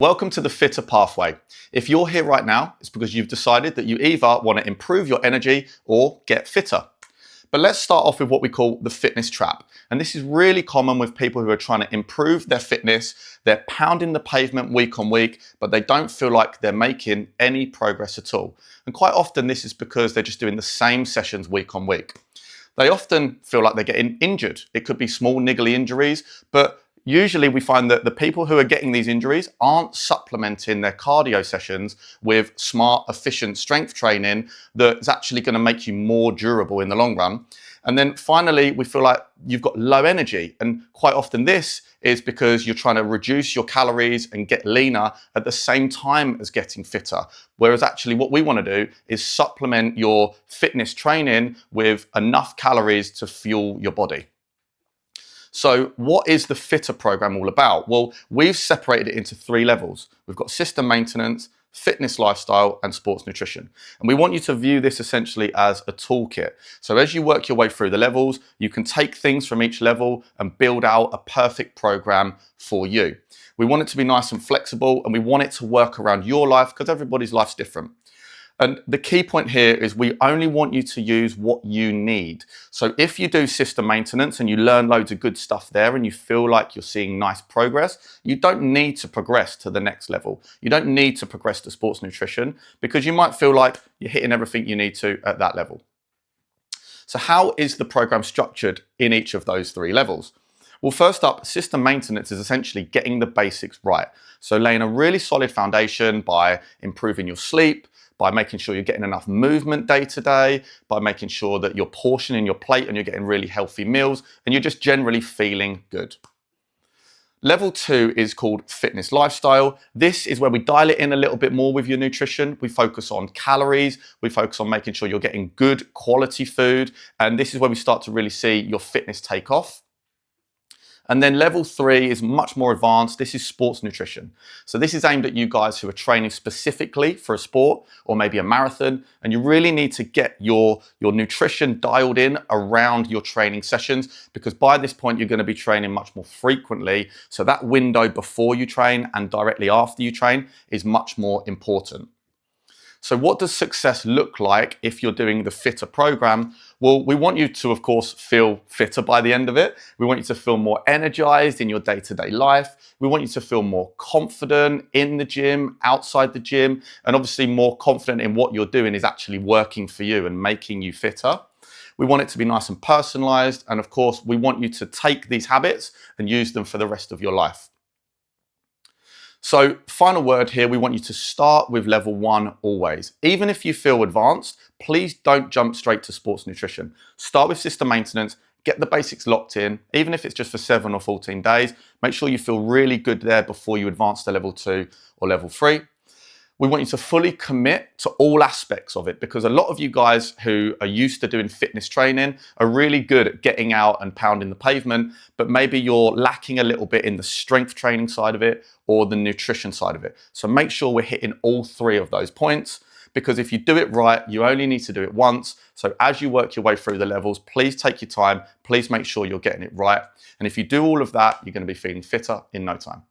Welcome to the Fitter Pathway. If you're here right now, it's because you've decided that you either want to improve your energy or get fitter. But let's start off with what we call the fitness trap. And this is really common with people who are trying to improve their fitness. They're pounding the pavement week on week, but they don't feel like they're making any progress at all. And quite often this is because they're just doing the same sessions week on week. They often feel like they're getting injured. It could be small niggly injuries, but usually we find that the people who are getting these injuries aren't supplementing their cardio sessions with smart, efficient strength training that's actually going to make you more durable in the long run. And then finally, we feel like you've got low energy. And quite often this is because you're trying to reduce your calories and get leaner at the same time as getting fitter. Whereas actually what we want to do is supplement your fitness training with enough calories to fuel your body. So what is the Fitter program all about? Well, we've separated it into 3 levels. We've got system maintenance, fitness lifestyle, and sports nutrition. And we want you to view this essentially as a toolkit. So as you work your way through the levels, you can take things from each level and build out a perfect program for you. We want it to be nice and flexible, and we want it to work around your life because everybody's life's different. And the key point here is we only want you to use what you need. So if you do system maintenance and you learn loads of good stuff there and you feel like you're seeing nice progress, you don't need to progress to the next level. You don't need to progress to sports nutrition because you might feel like you're hitting everything you need to at that level. So how is the program structured in each of those 3 levels? Well, first up, system maintenance is essentially getting the basics right. So laying a really solid foundation by improving your sleep, by making sure you're getting enough movement day to day, by making sure that you're portioning your plate and you're getting really healthy meals, and you're just generally feeling good. Level 2 is called fitness lifestyle. This is where we dial it in a little bit more with your nutrition. We focus on calories. We focus on making sure you're getting good quality food. And this is where we start to really see your fitness take off. And then level 3 is much more advanced. This is sports nutrition. So this is aimed at you guys who are training specifically for a sport or maybe a marathon, and you really need to get your nutrition dialed in around your training sessions, because by this point you're going to be training much more frequently. So that window before you train and directly after you train is much more important. So what does success look like if you're doing the Fitter program? Well, we want you to, of course, feel fitter by the end of it. We want you to feel more energized in your day-to-day life. We want you to feel more confident in the gym, outside the gym, and obviously more confident in what you're doing is actually working for you and making you fitter. We want it to be nice and personalized. And of course, we want you to take these habits and use them for the rest of your life. So final word here, we want you to start with level 1 always. Even if you feel advanced, please don't jump straight to sports nutrition. Start with system maintenance, get the basics locked in, even if it's just for 7 or 14 days. Make sure you feel really good there before you advance to level 2 or level 3. We want you to fully commit to all aspects of it, because a lot of you guys who are used to doing fitness training are really good at getting out and pounding the pavement, but maybe you're lacking a little bit in the strength training side of it or the nutrition side of it. So make sure we're hitting all 3 of those points, because if you do it right, you only need to do it once. So as you work your way through the levels, please take your time. Please make sure you're getting it right. And if you do all of that, you're going to be feeling fitter in no time.